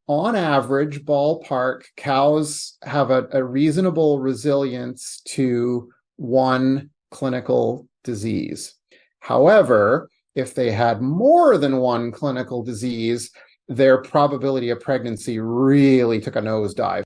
on average, ballpark, cows have a reasonable resilience to one clinical disease. However, if they had more than one clinical disease, their probability of pregnancy really took a nosedive.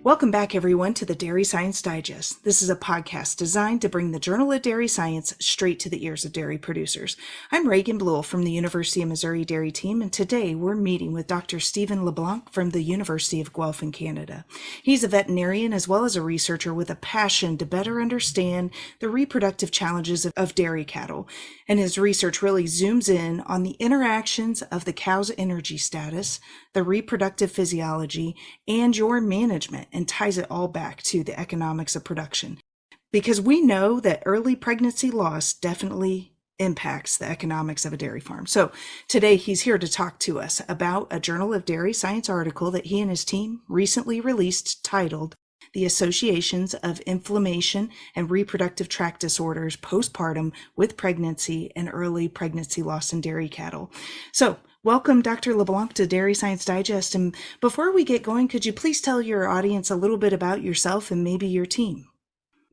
Welcome back, everyone, to the Dairy Science Digest. This is a podcast designed to bring the Journal of Dairy Science straight to the ears of dairy producers. I'm Reagan Bluel from the University of Missouri Dairy Team, and today we're meeting with Dr. Stephen LaBlanc from the University of Guelph in Canada. He's a veterinarian as well as a researcher with a passion to better understand the reproductive challenges of dairy cattle, and his research really zooms in on the interactions of the cow's energy status, the reproductive physiology, and your management, and ties it all back to the economics of production. Because we know that early pregnancy loss definitely impacts the economics of a dairy farm. So today he's here to talk to us about a Journal of Dairy Science article that he and his team recently released titled The Associations of Inflammation and Reproductive Tract Disorders Postpartum with Pregnancy and Early Pregnancy Loss in Dairy Cattle. So welcome, Dr. LaBlanc, to Dairy Science Digest. And before we get going, could you please tell your audience a little bit about yourself and maybe your team?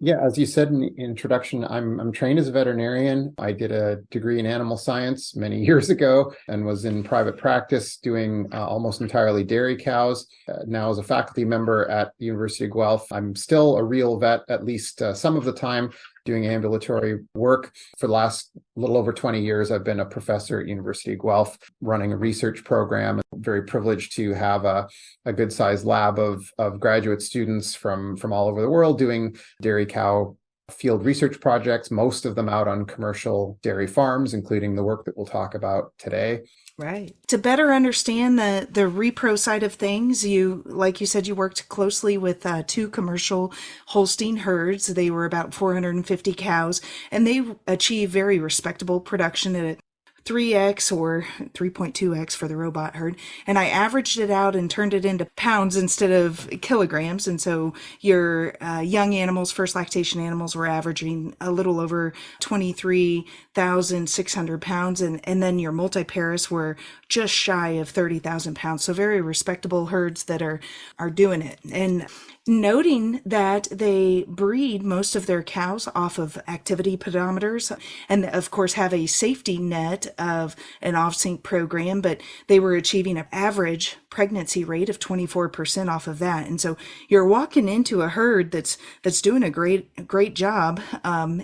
Yeah, as you said in the introduction, I'm trained as a veterinarian. I did a degree in animal science many years ago and was in private practice doing almost entirely dairy cows. Now, as a faculty member at the University of Guelph, I'm still a real vet, at least some of the time, doing ambulatory work. For the last little over 20 years, I've been a professor at University of Guelph running a research program. I'm very privileged to have a good-sized lab of graduate students from all over the world doing dairy cow field research projects, most of them out on commercial dairy farms, including the work that we'll talk about today. Right. To better understand the repro side of things, like you said, you worked closely with two commercial Holstein herds. They were about 450 cows, and they achieved very respectable production at 3x or 3.2x for the robot herd. And I averaged it out and turned it into pounds instead of kilograms. And so your young animals, first lactation animals, were averaging a little over 23,600 pounds. And then your multi-paras were just shy of 30,000 pounds. So very respectable herds that are doing it. And noting that they breed most of their cows off of activity pedometers and of course have a safety net of an off-sync program, but they were achieving an average pregnancy rate of 24% off of that. And so you're walking into a herd that's doing a great job,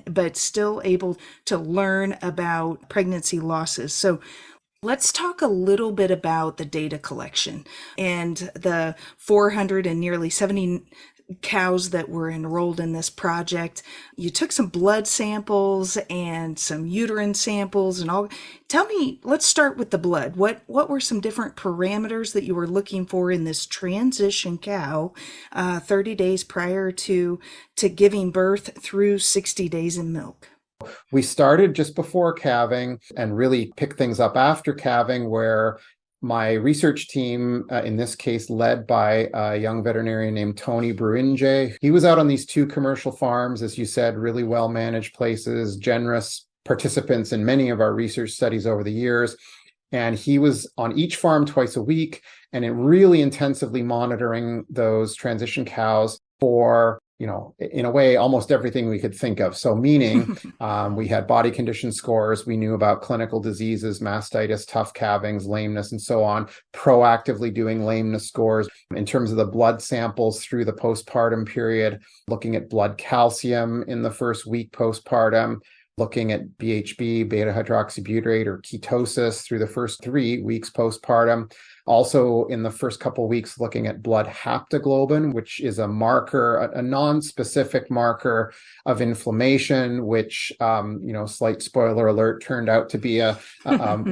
but still able to learn about pregnancy losses. So let's talk a little bit about the data collection and the 400 and nearly 70 cows that were enrolled in this project. You took some blood samples and some uterine samples and all. Tell me, let's start with the blood. What were some different parameters that you were looking for in this transition cow 30 days prior to giving birth through 60 days in milk? We started just before calving and really picked things up after calving, where my research team, in this case led by a young veterinarian named Tony Bruinje, he was out on these two commercial farms, as you said, really well-managed places, generous participants in many of our research studies over the years. And he was on each farm twice a week and really intensively monitoring those transition cows for, in a way, almost everything we could think of. So meaning we had body condition scores. We knew about clinical diseases, mastitis, tough calvings, lameness, and so on, proactively doing lameness scores. In terms of the blood samples through the postpartum period, looking at blood calcium in the first week postpartum, looking at BHB, beta hydroxybutyrate, or ketosis through the first 3 weeks postpartum. Also, in the first couple of weeks, looking at blood haptoglobin, which is a marker, a non-specific marker of inflammation, which, slight spoiler alert, turned out to be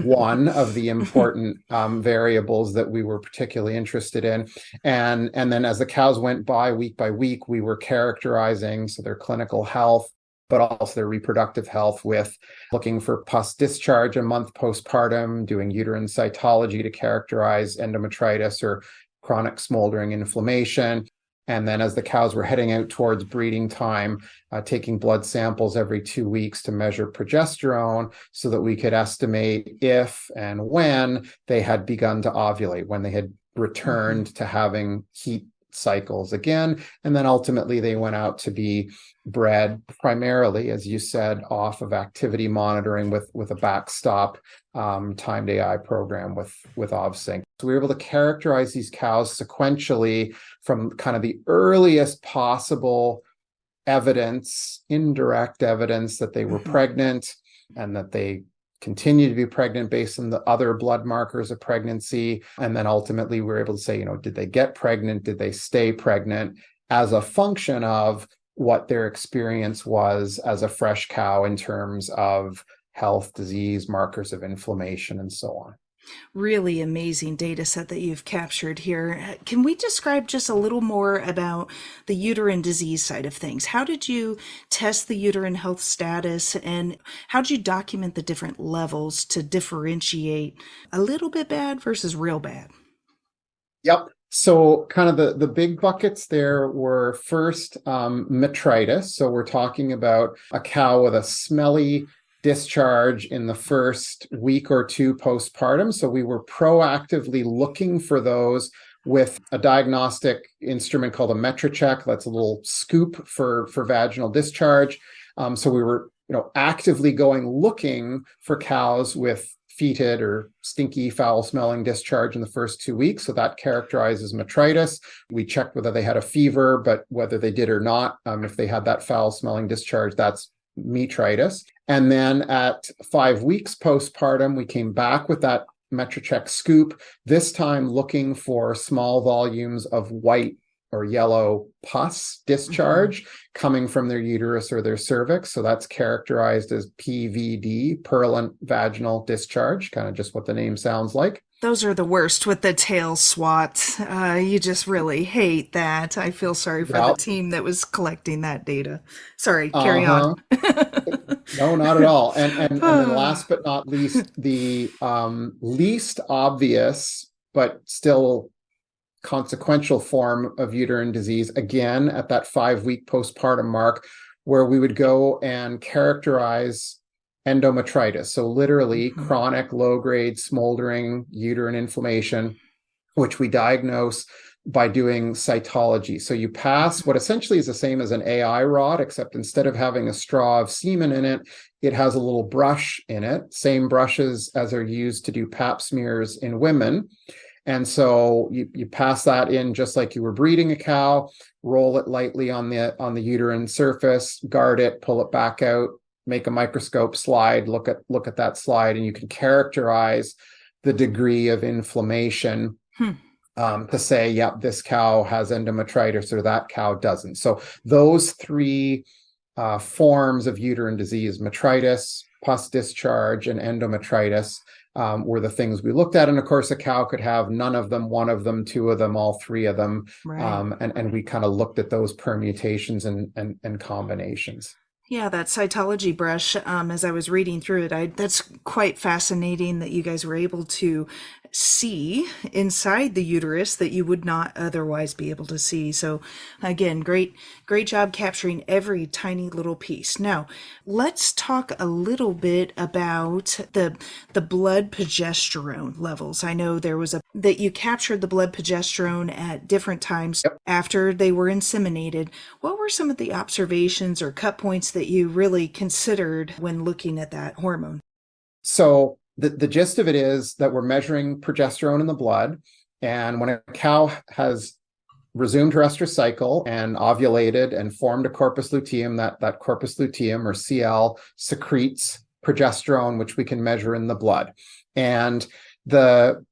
one of the important variables that we were particularly interested in. And then as the cows went by week, we were characterizing their clinical health, but also their reproductive health, with looking for pus discharge a month postpartum, doing uterine cytology to characterize endometritis or chronic smoldering inflammation, And then as the cows were heading out towards breeding time, taking blood samples every 2 weeks to measure progesterone so that we could estimate if and when they had begun to ovulate, when they had returned to having heat cycles again. And then ultimately they went out to be bred primarily, as you said, off of activity monitoring with a backstop timed AI program with OvSync. So we were able to characterize these cows sequentially from kind of the earliest possible evidence, indirect evidence that they were pregnant and that they continue to be pregnant based on the other blood markers of pregnancy. And then ultimately we were able to say, did they get pregnant? Did they stay pregnant as a function of what their experience was as a fresh cow in terms of health, disease, markers of inflammation, and so on. Really amazing data set that you've captured here. Can we describe just a little more about the uterine disease side of things? How did you test the uterine health status, and how did you document the different levels to differentiate a little bit bad versus real bad? Yep. So kind of the big buckets there were first metritis. So we're talking about a cow with a smelly discharge in the first week or two postpartum. So we were proactively looking for those with a diagnostic instrument called a Metricheck. That's a little scoop for vaginal discharge. So we were actively looking for cows with fetid or stinky, foul-smelling discharge in the first 2 weeks. So that characterizes metritis. We checked whether they had a fever, but whether they did or not, if they had that foul-smelling discharge, that's metritis. And then at 5 weeks postpartum, we came back with that Metricheck scoop, this time looking for small volumes of white or yellow pus discharge coming from their uterus or their cervix. So that's characterized as PVD, purulent vaginal discharge, kind of just what the name sounds like. Those are the worst with the tail swats. You just really hate that. I feel sorry for the team that was collecting that data. Sorry, carry on. No, not at all. And then last but not least, the least obvious, but still consequential form of uterine disease, again, at that 5-week postpartum mark, where we would go and characterize endometritis. So literally chronic low-grade smoldering uterine inflammation, which we diagnose by doing cytology. So you pass what essentially is the same as an AI rod, except instead of having a straw of semen in it, it has a little brush in it, same brushes as are used to do pap smears in women. And so you pass that in just like you were breeding a cow, roll it lightly on the uterine surface, guard it, pull it back out, make a microscope slide, look at that slide, and you can characterize the degree of inflammation to say, yep, this cow has endometritis or that cow doesn't. So those three forms of uterine disease, metritis, pus discharge, and endometritis, were the things we looked at. And of course, a cow could have none of them, one of them, two of them, all three of them. Right. And we kind of looked at those permutations and combinations. Yeah, that cytology brush, as I was reading through it, that's quite fascinating that you guys were able to see inside the uterus that you would not otherwise be able to see. So again, great job capturing every tiny little piece. Now, let's talk a little bit about the blood progesterone levels. I know there was that you captured the blood progesterone at different times after they were inseminated. What were some of the observations or cut points that you really considered when looking at that hormone? So the gist of it is that we're measuring progesterone in the blood. And when a cow has resumed her estrous cycle and ovulated and formed a corpus luteum, that corpus luteum or CL secretes progesterone, which we can measure in the blood. And the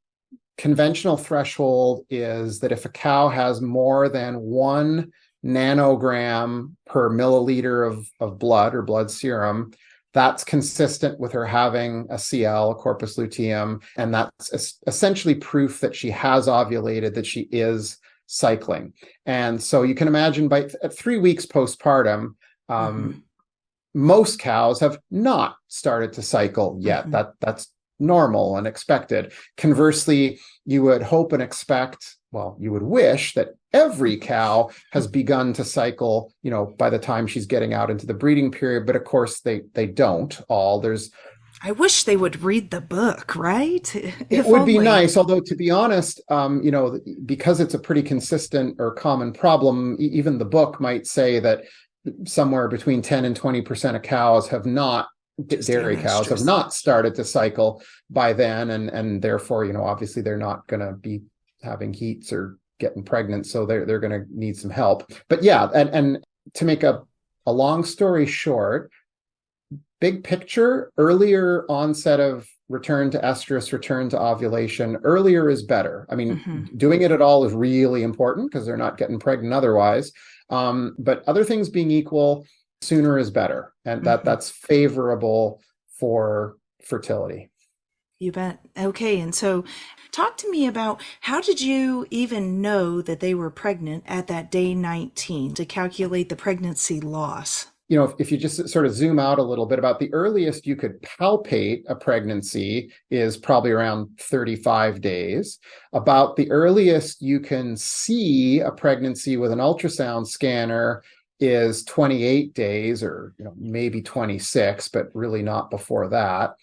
conventional threshold is that if a cow has more than 1 nanogram per milliliter of blood or blood serum, that's consistent with her having a CL, a corpus luteum, and that's essentially proof that she has ovulated, that she is cycling. And so you can imagine at 3 weeks postpartum, most cows have not started to cycle yet. That's normal and expected. Conversely, you would hope and expect, well, you would wish that every cow has begun to cycle, by the time she's getting out into the breeding period. But of course, they don't all. I wish they would read the book, right? It would be nice, although to be honest, because it's a pretty consistent or common problem, even the book might say that somewhere between 10 and 20% of cows have not, dairy cows have not started to cycle by then. And therefore, obviously they're not going to be having heats or getting pregnant. So they're going to need some help. But yeah, and to make a long story short, big picture, earlier onset of return to estrus, return to ovulation, earlier is better. I mean, doing it at all is really important because they're not getting pregnant otherwise. But other things being equal, sooner is better. And that's favorable for fertility. You bet. Okay. And so talk to me about, how did you even know that they were pregnant at that day 19 to calculate the pregnancy loss? If you just sort of zoom out a little bit, about the earliest you could palpate a pregnancy is probably around 35 days. About the earliest you can see a pregnancy with an ultrasound scanner is 28 days, or maybe 26, but really not before that.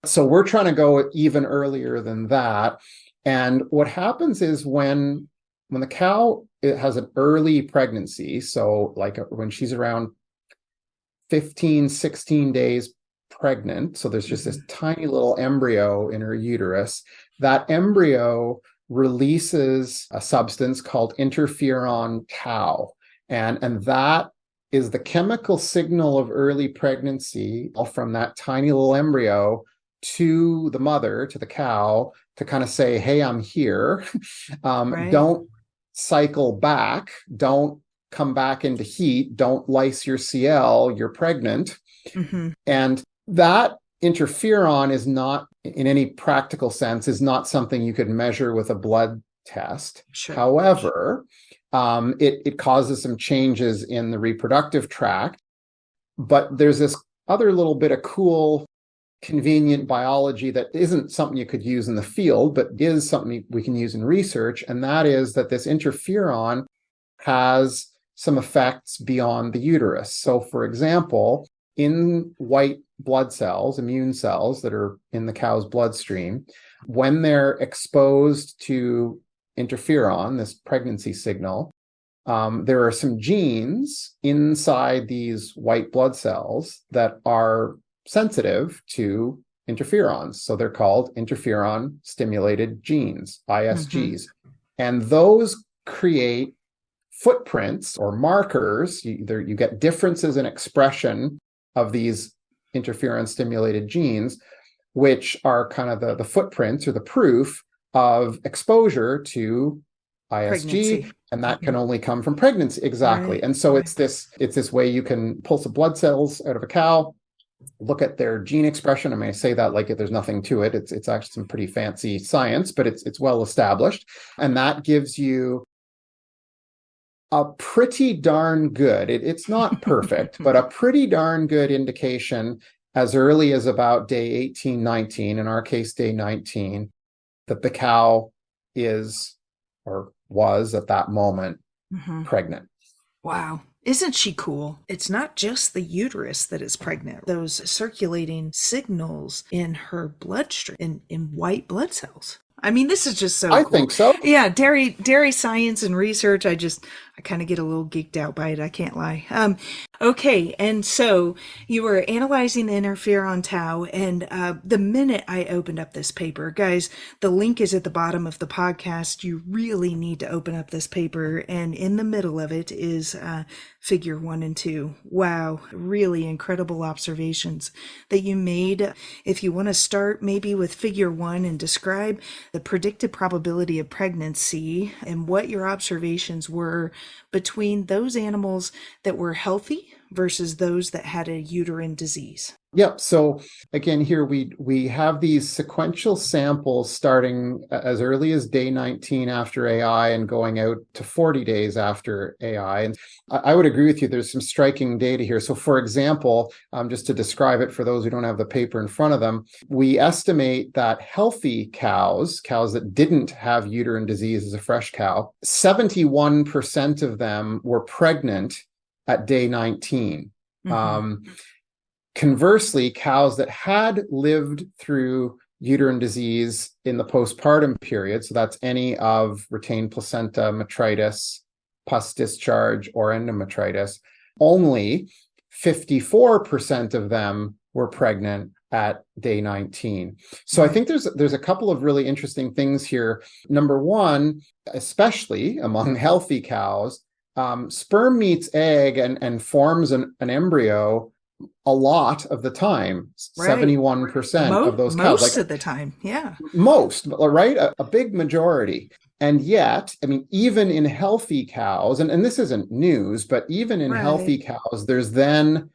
So we're trying to go even earlier than that. And what happens is when the cow has an early pregnancy, so like when she's around 15, 16 days pregnant, so there's just this tiny little embryo in her uterus, that embryo releases a substance called interferon tau. And that is the chemical signal of early pregnancy from that tiny little embryo to the mother, to the cow, to kind of say, hey, I'm here. Right. Don't cycle back. Don't come back into heat. Don't lyse your CL. You're pregnant. And that interferon is not, in any practical sense, is not something you could measure with a blood test. Sure. However, it causes some changes in the reproductive tract. But there's this other little bit of cool, convenient biology that isn't something you could use in the field, but is something we can use in research. And that is that this interferon has some effects beyond the uterus. So for example, in white blood cells, immune cells that are in the cow's bloodstream, when they're exposed to interferon, this pregnancy signal, there are some genes inside these white blood cells that are sensitive to interferons. So they're called interferon stimulated genes, ISGs. And those create footprints or markers. You get differences in expression of these interferon stimulated genes, which are kind of the footprints or the proof of exposure to ISG, pregnancy. And that can only come from pregnancy. Exactly. Right. And so it's this way you can pull some blood cells out of a cow, look at their gene expression. I mean, I say that like there's nothing to it. It's actually some pretty fancy science, but it's well established. And that gives you a pretty darn good, it's not perfect, but a pretty darn good indication as early as about day 18, 19, in our case, day 19, that the cow is, or was at that moment, pregnant. Wow. Isn't she cool? It's not just the uterus that is pregnant. Those circulating signals in her bloodstream, in white blood cells. I mean, this is just so I cool. think so. Yeah, dairy science and research, I kind of get a little geeked out by it, I can't lie. Okay, and so you were analyzing the interferon tau, and the minute I opened up this paper, guys, the link is at the bottom of the podcast. You really need to open up this paper, and in the middle of it is figure 1 and 2. Wow, really incredible observations that you made. If you want to start maybe with figure 1 and describe the predicted probability of pregnancy and what your observations were between those animals that were healthy versus those that had a uterine disease? Yep. So again, here we have these sequential samples starting as early as day 19 after AI and going out to 40 days after AI. And I would agree with you. There's some striking data here. So for example, just to describe it for those who don't have the paper in front of them, we estimate that healthy cows that didn't have uterine disease as a fresh cow, 71% of them were pregnant at day 19. Conversely, cows that had lived through uterine disease in the postpartum period, so that's any of retained placenta, metritis, pus discharge, or endometritis, only 54% of them were pregnant at day 19. So I think there's a couple of really interesting things here. Number one, especially among healthy cows, sperm meets egg and forms an embryo a lot of the time, right. 71% of those cows. Most of the time, yeah. Most, right? A big majority. And yet, I mean, even in healthy cows, and this isn't news, but even in healthy cows, there's then,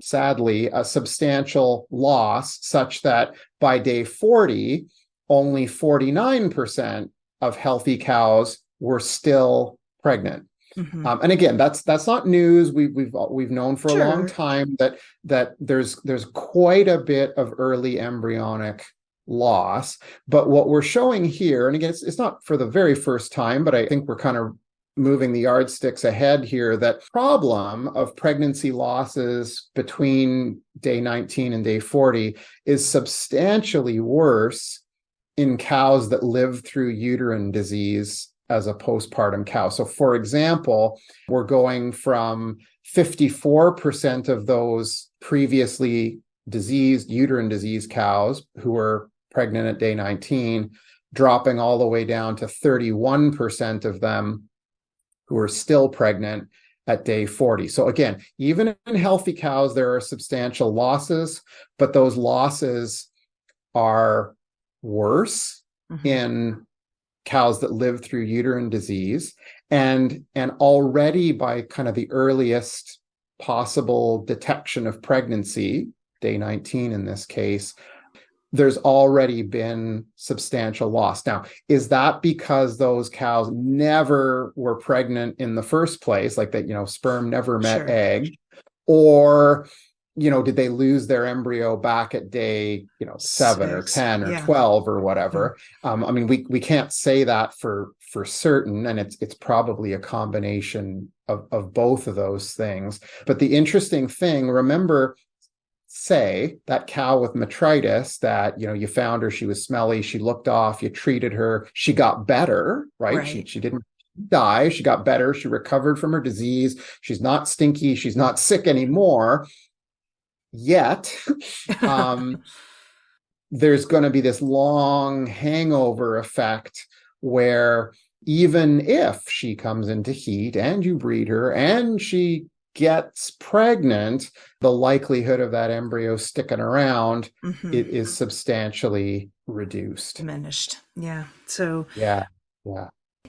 sadly, a substantial loss such that by day 40, only 49% of healthy cows were still pregnant. And again, that's not news. We've known for a long time that there's quite a bit of early embryonic loss. But what we're showing here, and again, it's not for the very first time, but I think we're kind of moving the yardsticks ahead here, that problem of pregnancy losses between day 19 and day 40 is substantially worse in cows that live through uterine disease as a postpartum cow. So for example, we're going from 54% of those previously diseased uterine disease cows who were pregnant at day 19, dropping all the way down to 31% of them who are still pregnant at day 40. So again, even in healthy cows, there are substantial losses, but those losses are worse in cows that live through uterine disease, and already by kind of the earliest possible detection of pregnancy, day 19 in this case, there's already been substantial loss. Now, is that because those cows never were pregnant in the first place, like that, sperm never met egg, or did they lose their embryo back at day, 7 or 10 or 12 or whatever? I mean, we can't say that for certain, and it's probably a combination of both of those things. But the interesting thing, remember, say that cow with metritis that, you found her, she was smelly, she looked off, you treated her, she got better, right? She didn't die, she got better, she recovered from her disease, she's not stinky, she's not sick anymore. Yet, there's going to be this long hangover effect where even if she comes into heat and you breed her and she gets pregnant, the likelihood of that embryo sticking around it is substantially reduced. Diminished. Yeah. So. Yeah.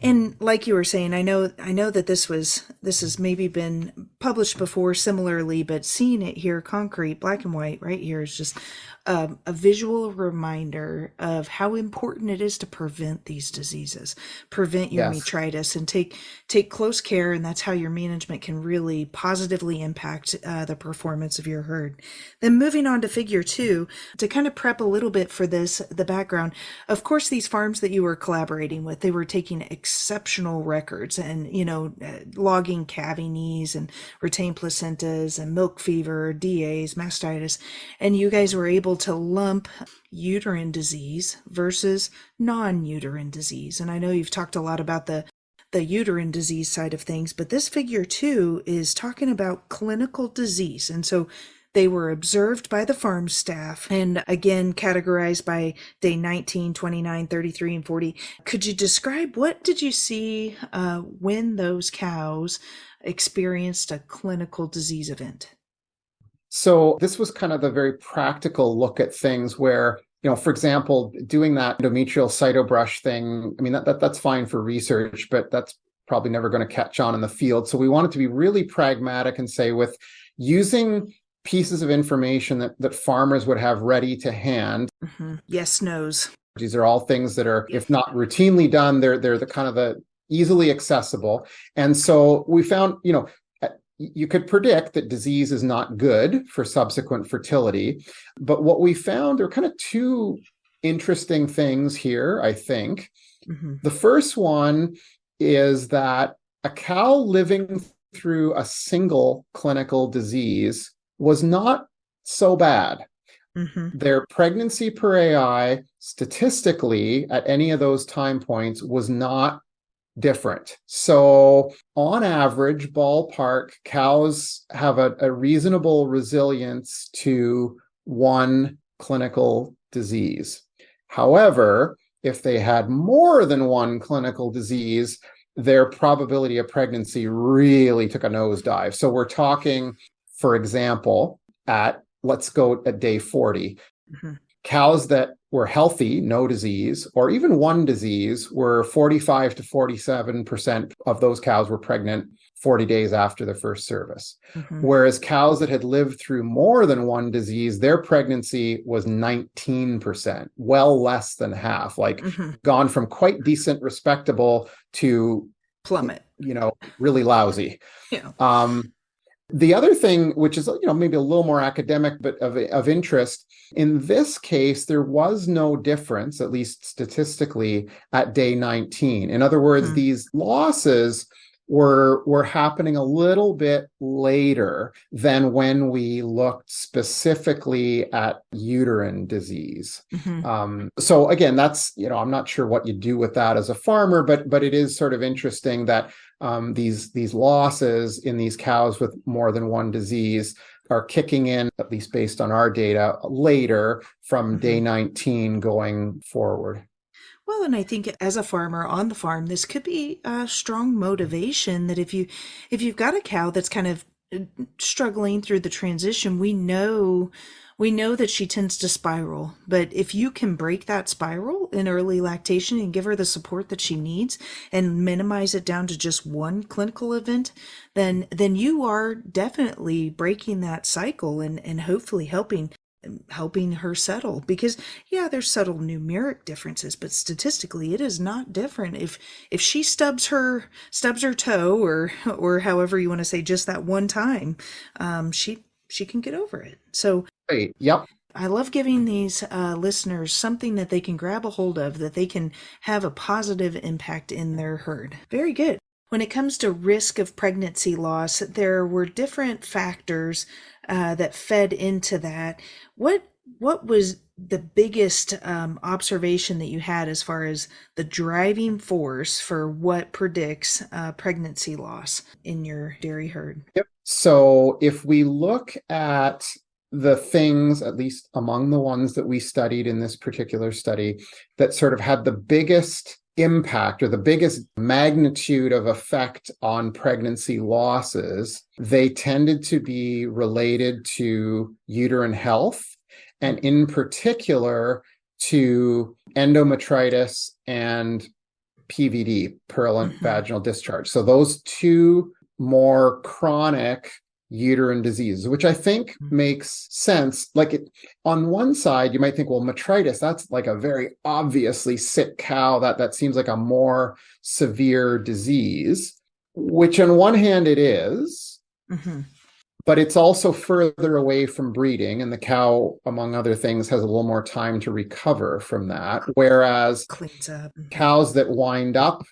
And like you were saying, I know that this has maybe been published before similarly, but seeing it here concrete, black and white right here is just a visual reminder of how important it is to prevent these diseases, prevent your metritis, and take close care. And that's how your management can really positively impact the performance of your herd. Then moving on to figure 2, to kind of prep a little bit for the background, of course, these farms that you were collaborating with, they were taking exceptional records and, logging calving knees and retained placentas and milk fever, DAs, mastitis, and you guys were able to lump uterine disease versus non-uterine disease. And I know you've talked a lot about the uterine disease side of things, but this figure 2 is talking about clinical disease. And so they were observed by the farm staff and again categorized by day 19, 29, 33, and 40. Could you describe what did you see when those cows experienced a clinical disease event? So this was kind of the very practical look at things where, for example, doing that endometrial cytobrush thing, I mean, that's fine for research, but that's probably never going to catch on in the field. So we wanted to be really pragmatic and say, with using pieces of information that farmers would have ready to hand. Yes, no's. These are all things that are, if not routinely done, they're the kind of the easily accessible. And so we found, you could predict that disease is not good for subsequent fertility. But what we found, there are kind of two interesting things here, I think. The first one is that a cow living through a single clinical disease was not so bad. Their pregnancy per AI, statistically, at any of those time points, was not different. So on average, ballpark, cows have a reasonable resilience to one clinical disease. However, if they had more than one clinical disease, their probability of pregnancy really took a nosedive. So we're talking, for example, let's go at day 40. Cows that were healthy, no disease, or even one disease, were 45 to 47% of those cows were pregnant 40 days after the first service. Whereas cows that had lived through more than one disease, their pregnancy was 19%, well less than half, gone from quite decent, respectable to plummet, really lousy. The other thing, which is, maybe a little more academic, but of interest, in this case, there was no difference, at least statistically, at day 19. In other words, these losses were happening a little bit later than when we looked specifically at uterine disease. So again, that's, I'm not sure what you do with that as a farmer, but it is sort of interesting that these losses in these cows with more than one disease are kicking in, at least based on our data, later from day 19 going forward. Well, and I think as a farmer on the farm, this could be a strong motivation that if you've got a cow that's kind of struggling through the transition, we know that she tends to spiral. But if you can break that spiral in early lactation and give her the support that she needs and minimize it down to just one clinical event, then you are definitely breaking that cycle and hopefully helping her settle. Because there's subtle numeric differences, but statistically it is not different. If she stubs her toe or however you want to say, just that one time, she can get over it. So yep. I love giving these listeners something that they can grab a hold of, that they can have a positive impact in their herd. Very good. When it comes to risk of pregnancy loss, there were different factors that fed into that. What was the biggest observation that you had as far as the driving force for what predicts pregnancy loss in your dairy herd? Yep. So if we look at the things, at least among the ones that we studied in this particular study, that sort of had the biggest impact or the biggest magnitude of effect on pregnancy losses, they tended to be related to uterine health, and in particular to endometritis and PVD, purulent vaginal discharge. So those two more chronic uterine diseases, which I think makes sense. On one side, you might think, well, metritis, that's like a very obviously sick cow. That seems like a more severe disease, which on one hand it is, but it's also further away from breeding. And the cow, among other things, has a little more time to recover from that. Whereas cleans up. Cows that wind up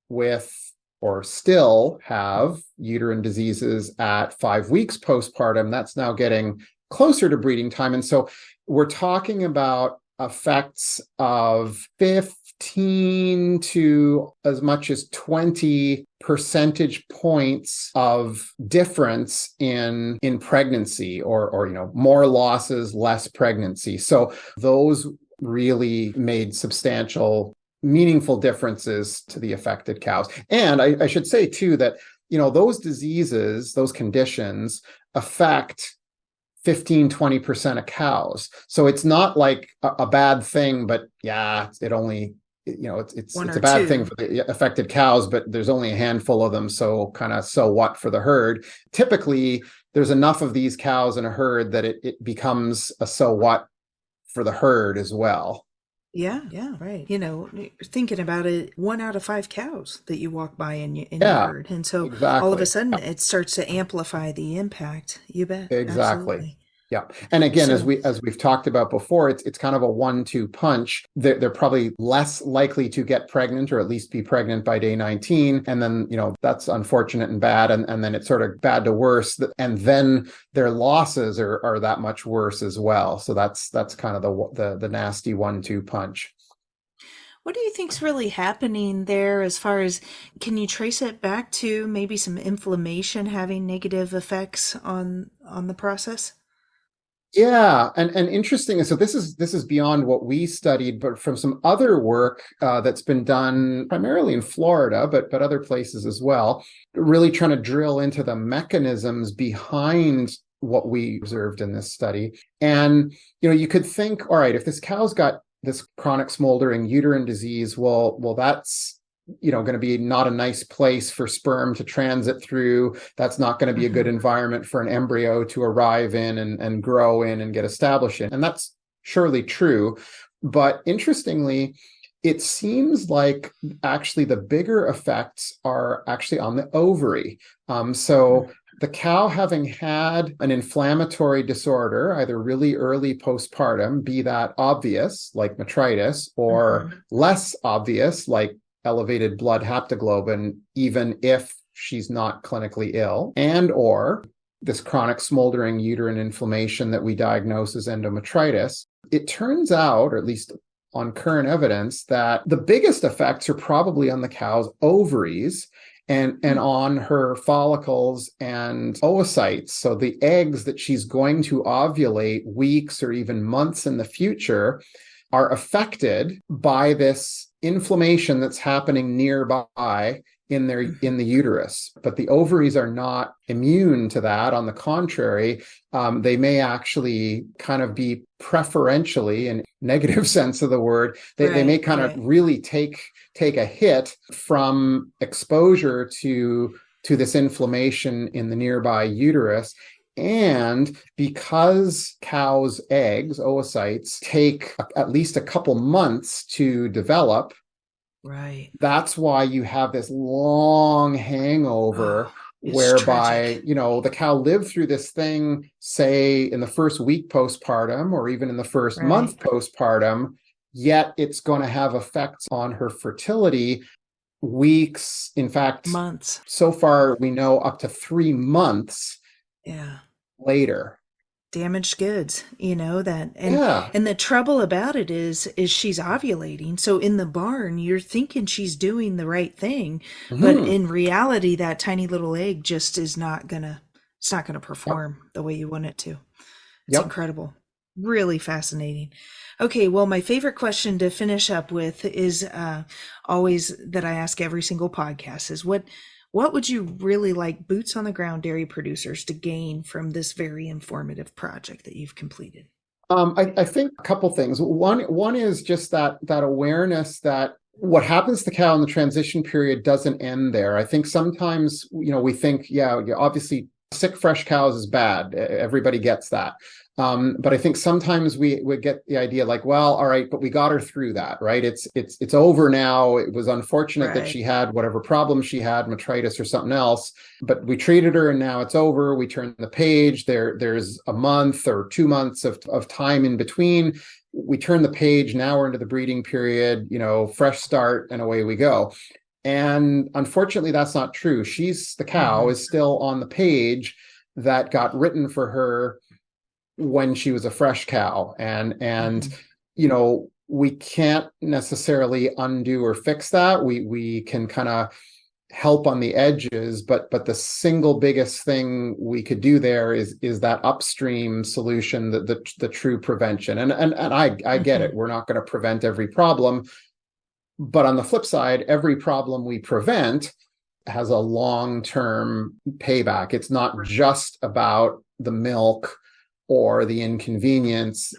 with or still have uterine diseases at 5 weeks postpartum, that's now getting closer to breeding time. And so we're talking about effects of 15 to as much as 20 percentage points of difference in pregnancy or more losses, less pregnancy. So those really made substantial, meaningful differences to the affected cows. And I should say too that, those diseases, those conditions affect 15, 20% of cows. So it's not like a bad thing, but it only One it's or a bad two. thing for the affected cows, but there's only a handful of them, so kind of so what for the herd. Typically, there's enough of these cows in a herd that it becomes a so what for the herd as well. Yeah, right. Thinking about it, 1 out of 5 cows that you walk by in your Yeah, herd. And so all of a exactly. sudden Yeah, it starts to amplify the impact. You bet. exactly. Absolutely. Yeah. And again, So, as we've talked about before, it's kind of a 1-2 punch. They're probably less likely to get pregnant, or at least be pregnant by day 19. And then, that's unfortunate and bad. And then it's sort of bad to worse. And then their losses are that much worse as well. So that's kind of the nasty 1-2 punch. what do you think's really happening there as far as, can you trace it back to maybe some inflammation having negative effects on the process? Yeah, and interesting. So this is beyond what we studied, but from some other work that's been done primarily in Florida, but other places as well, really trying to drill into the mechanisms behind what we observed in this study. And you could think, all right, if this cow's got this chronic smoldering uterine disease, well, that's going to be not a nice place for sperm to transit through. That's not going to be a good environment for an embryo to arrive in and grow in and get established in. And that's surely true. But interestingly, it seems like actually the bigger effects are actually on the ovary. So the cow having had an inflammatory disorder, either really early postpartum, be that obvious, like metritis, or less obvious, like elevated blood haptoglobin, even if she's not clinically ill, and or this chronic smoldering uterine inflammation that we diagnose as endometritis. It turns out, or at least on current evidence, that the biggest effects are probably on the cow's ovaries and on her follicles and oocytes. So the eggs that she's going to ovulate weeks or even months in the future are affected by this inflammation that's happening nearby in the uterus. But the ovaries are not immune to that. On the contrary, they may actually kind of be preferentially, in negative sense of the word, they may kind of really take a hit from exposure to this inflammation in the nearby uterus. And because cows' eggs, oocytes, take at least a couple months to develop, that's why you have this long hangover whereby, the cow lived through this thing, say, in the first week postpartum or even in the first month postpartum, yet it's going to have effects on her fertility weeks, in fact, months. So far, we know up to 3 months later. Damaged goods, that, and the trouble about it is she's ovulating. So in the barn, you're thinking she's doing the right thing, but in reality, that tiny little egg just is not gonna perform the way you want it to. It's incredible. Really fascinating. Okay, well, my favorite question to finish up with is always that I ask every single podcast is what would you really like boots on the ground dairy producers to gain from this very informative project that you've completed? I think a couple things. One is just that awareness that what happens to the cow in the transition period doesn't end there. I think sometimes, we think, obviously sick fresh cows is bad. Everybody gets that. But I think sometimes we get the idea like, well, all right, but we got her through that, right? It's over now. It was unfortunate that she had whatever problem she had, metritis or something else, but we treated her and now it's over. We turn the page. There's a month or 2 months of time in between. We turn the page. Now we're into the breeding period, fresh start, and away we go. And unfortunately, that's not true. The cow is still on the page that got written for her when she was a fresh cow. And we can't necessarily undo or fix that. We can kind of help on the edges, but the single biggest thing we could do there is that upstream solution, the true prevention. And I get it. We're not going to prevent every problem. But on the flip side, every problem we prevent has a long-term payback. It's not just about the milk or the inconvenience.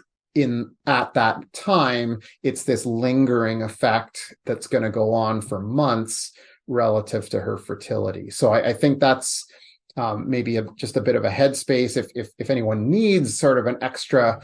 at that time, it's this lingering effect that's going to go on for months relative to her fertility. So I think that's maybe just a bit of a headspace if anyone needs sort of an extra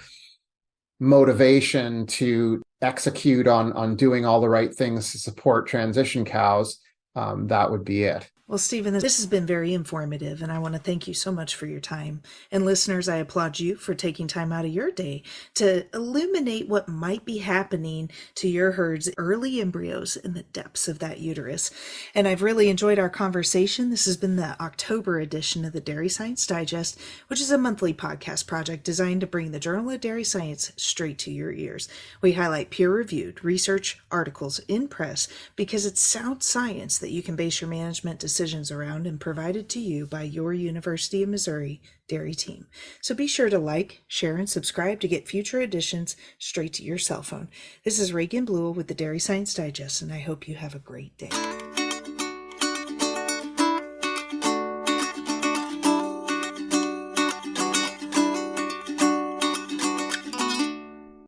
motivation to execute on doing all the right things to support transition cows, that would be it. Well, Stephen, this has been very informative, and I want to thank you so much for your time. And listeners, I applaud you for taking time out of your day to illuminate what might be happening to your herd's early embryos in the depths of that uterus. And I've really enjoyed our conversation. This has been the October edition of the Dairy Science Digest, which is a monthly podcast project designed to bring the Journal of Dairy Science straight to your ears. We highlight peer-reviewed research articles in press because it's sound science that you can base your management decisions around and provided to you by your University of Missouri dairy team. So be sure to like, share, and subscribe to get future editions straight to your cell phone. This is Reagan Bluel with the Dairy Science Digest, and I hope you have a great day.